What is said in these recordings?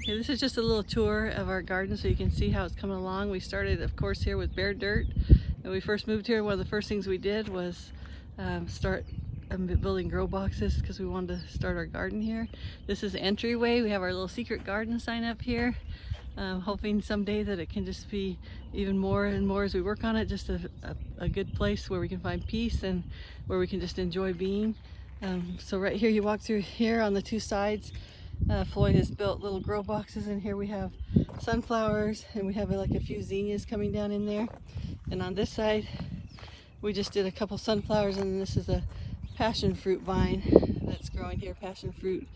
Okay, this is just a little tour of our garden so you can see how it's coming along. We started, of course, here with bare dirt. When we first moved here, one of the first things we did was start building grow boxes because we wanted to start our garden here. This is the entryway. We have our little secret garden sign up here. Hoping someday that it can just be even more and more as we work on it, just a good place where we can find peace and where we can just enjoy being. So right here, you walk through here on the two sides, Floyd has built little grow boxes, and here we have sunflowers, and we have like a few zinnias coming down in there. And on this side, we just did a couple sunflowers, and this is a passion fruit vine that's growing here. Passion fruit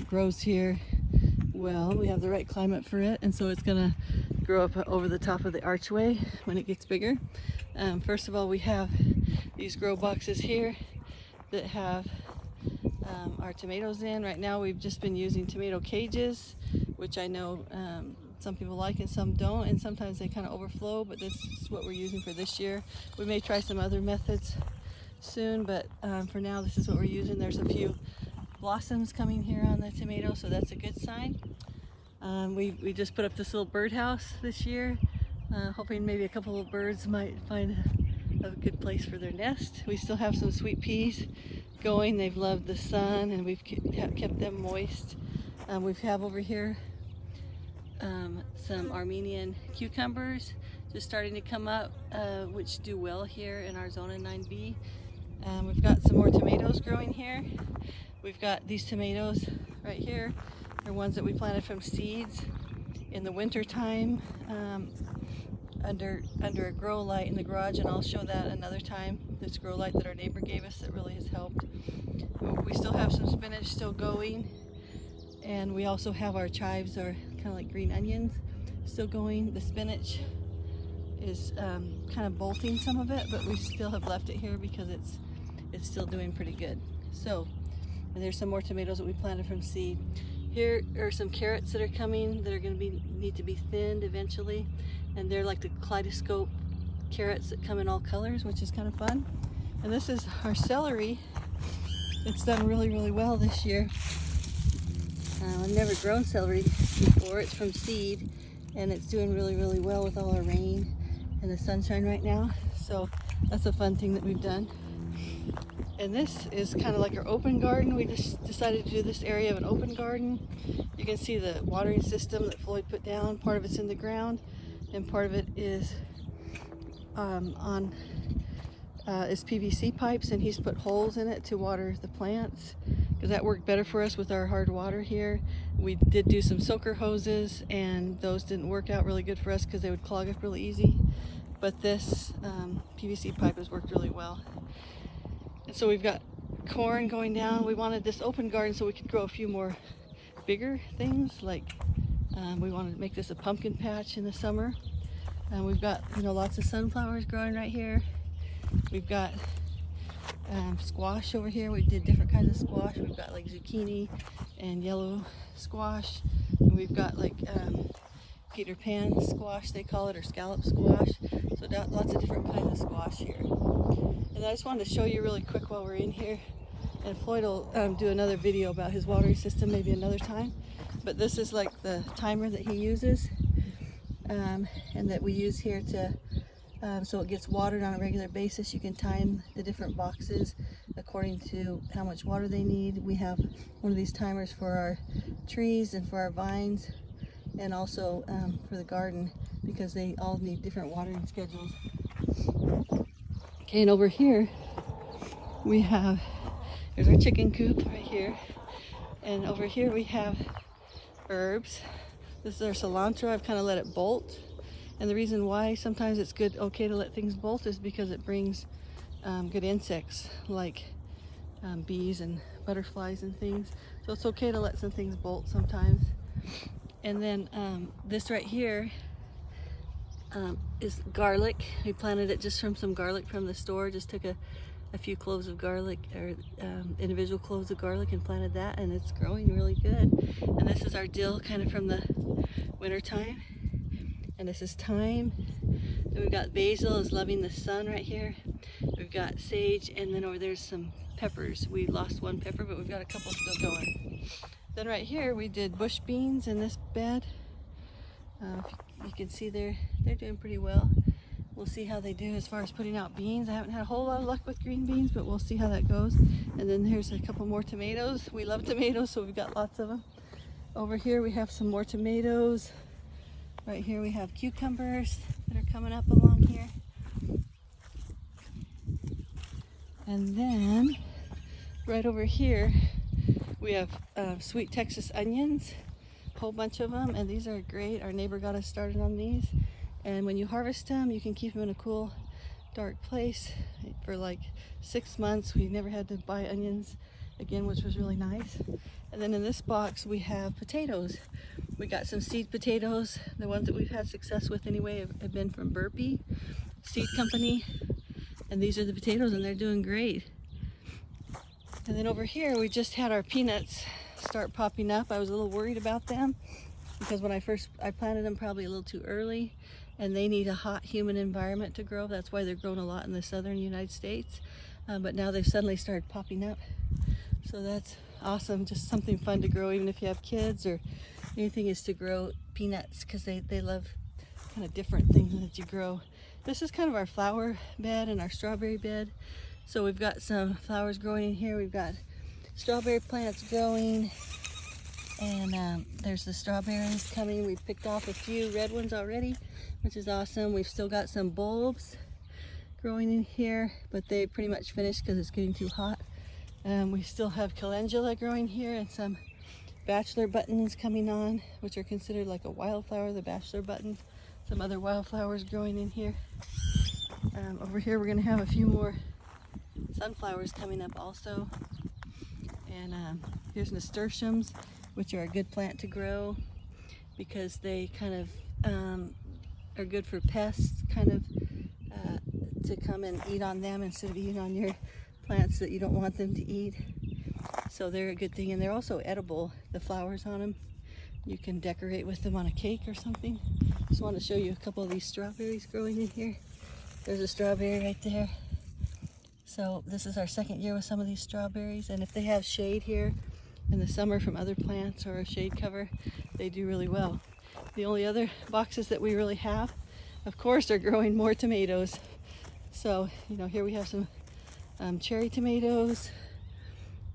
grows here well. We have the right climate for it, and so it's gonna grow up over the top of the archway when it gets bigger. First of all, we have these grow boxes here that have our tomatoes in. Right now we've just been using tomato cages, which I know some people like and some don't, and sometimes they kind of overflow, but this is what we're using for this year. We may try some other methods soon, but for now this is what we're using. There's a few blossoms coming here on the tomato, so that's a good sign. We just put up this little birdhouse this year, hoping maybe a couple of birds might find a good place for their nest. We still have some sweet peas going. They've loved the sun, and we've kept them moist. We have over here some Armenian cucumbers just starting to come up, which do well here in our Zona 9B. We've got some more tomatoes growing here. We've got these tomatoes right here. They're ones that we planted from seeds in the winter time under a grow light in the garage, and I'll show that another time. This grow light that our neighbor gave us that really has helped. We still have some spinach still going, and we also have our chives, or kind of like green onions, still going. The spinach is kind of bolting some of it, but we still have left it here because it's still doing pretty good. So, and there's some more tomatoes that we planted from seed. Here are some carrots that are coming that are going to need to be thinned eventually, and they're like the kaleidoscope carrots that come in all colors, which is kind of fun. And this is our celery. It's done really, really well this year. I've never grown celery before. It's from seed, and it's doing really, really well with all our rain and the sunshine right now. So that's a fun thing that we've done. And this is kind of like our open garden. We just decided to do this area of an open garden. You can see the watering system that Floyd put down. Part of it's in the ground, and part of it is is PVC pipes, and he's put holes in it to water the plants because that worked better for us with our hard water here. We did do some soaker hoses, and those didn't work out really good for us because they would clog up really easy. But this PVC pipe has worked really well. And so we've got corn going down. We wanted this open garden so we could grow a few more bigger things, like we wanted to make this a pumpkin patch in the summer. And we've got, lots of sunflowers growing right here. We've got squash over here. We did different kinds of squash. We've got like zucchini and yellow squash. And we've got like Peter Pan squash, they call it, or scallop squash. So lots of different kinds of squash here. And I just wanted to show you really quick while we're in here. And Floyd will do another video about his watering system maybe another time. But this is like the timer that he uses, and that we use here to so it gets watered on a regular basis. You can time the different boxes according to how much water they need. We have one of these timers for our trees and for our vines, and also for the garden, because they all need different watering schedules. Okay, and over here we have, there's our chicken coop right here, and over here we have herbs. This is our cilantro. I've kind of let it bolt, and the reason why sometimes it's okay to let things bolt is because it brings good insects like bees and butterflies and things. So it's okay to let some things bolt sometimes. And then this right here is garlic. We planted it just from some garlic from the store. Just took a few cloves of garlic, or individual cloves of garlic, and planted that, and it's growing really good. And this is our dill, kind of from the winter time. And this is thyme. And we've got basil, is loving the sun right here. We've got sage, and then over there's some peppers. We lost one pepper, but we've got a couple still going. Then right here we did bush beans in this bed. If you can see they're doing pretty well. We'll see how they do as far as putting out beans. I haven't had a whole lot of luck with green beans, but we'll see how that goes. And then here's a couple more tomatoes. We love tomatoes, so we've got lots of them. Over here we have some more tomatoes. Right here we have cucumbers that are coming up along here. And then right over here we have sweet Texas onions, a whole bunch of them, and these are great. Our neighbor got us started on these. And when you harvest them, you can keep them in a cool, dark place for like 6 months. We never had to buy onions again, which was really nice. And then in this box we have potatoes. We got some seed potatoes. The ones that we've had success with anyway have been from Burpee Seed Company. And these are the potatoes, and they're doing great. And then over here we just had our peanuts start popping up. I was a little worried about them because when I planted them probably a little too early, and they need a hot, humid environment to grow. That's why they're grown a lot in the southern United States. But now they've suddenly started popping up. So that's awesome, just something fun to grow, even if you have kids or anything, is to grow peanuts, because they love kind of different things that you grow. This is kind of our flower bed and our strawberry bed. So we've got some flowers growing in here. We've got strawberry plants growing, and there's the strawberries coming. We've picked off a few red ones already, which is awesome. We've still got some bulbs growing in here, but they pretty much finished because it's getting too hot. We still have calendula growing here, and some bachelor buttons coming on, which are considered like a wildflower, the bachelor button. Some other wildflowers growing in here. Over here we're going to have a few more sunflowers coming up also. And here's nasturtiums, which are a good plant to grow because they kind of are good for pests, kind of to come and eat on them instead of eating on your plants that you don't want them to eat. So they're a good thing, and they're also edible, the flowers on them. You can decorate with them on a cake or something. Just want to show you a couple of these strawberries growing in here. There's a strawberry right there. So this is our second year with some of these strawberries, and if they have shade here in the summer from other plants or a shade cover, they do really well. The only other boxes that we really have, of course, are growing more tomatoes. So, here we have some cherry tomatoes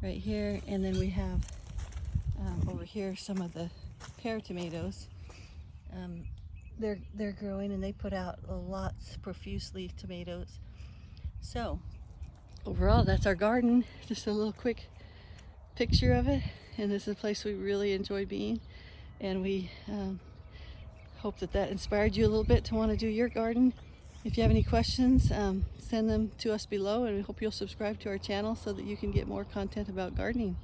right here, and then we have over here some of the pear tomatoes. They're growing, and they put out lots profusely tomatoes. So overall, that's our garden. Just a little quick picture of it, and this is a place we really enjoy being, and we hope that inspired you a little bit to want to do your garden. If you have any questions, send them to us below, and we hope you'll subscribe to our channel so that you can get more content about gardening.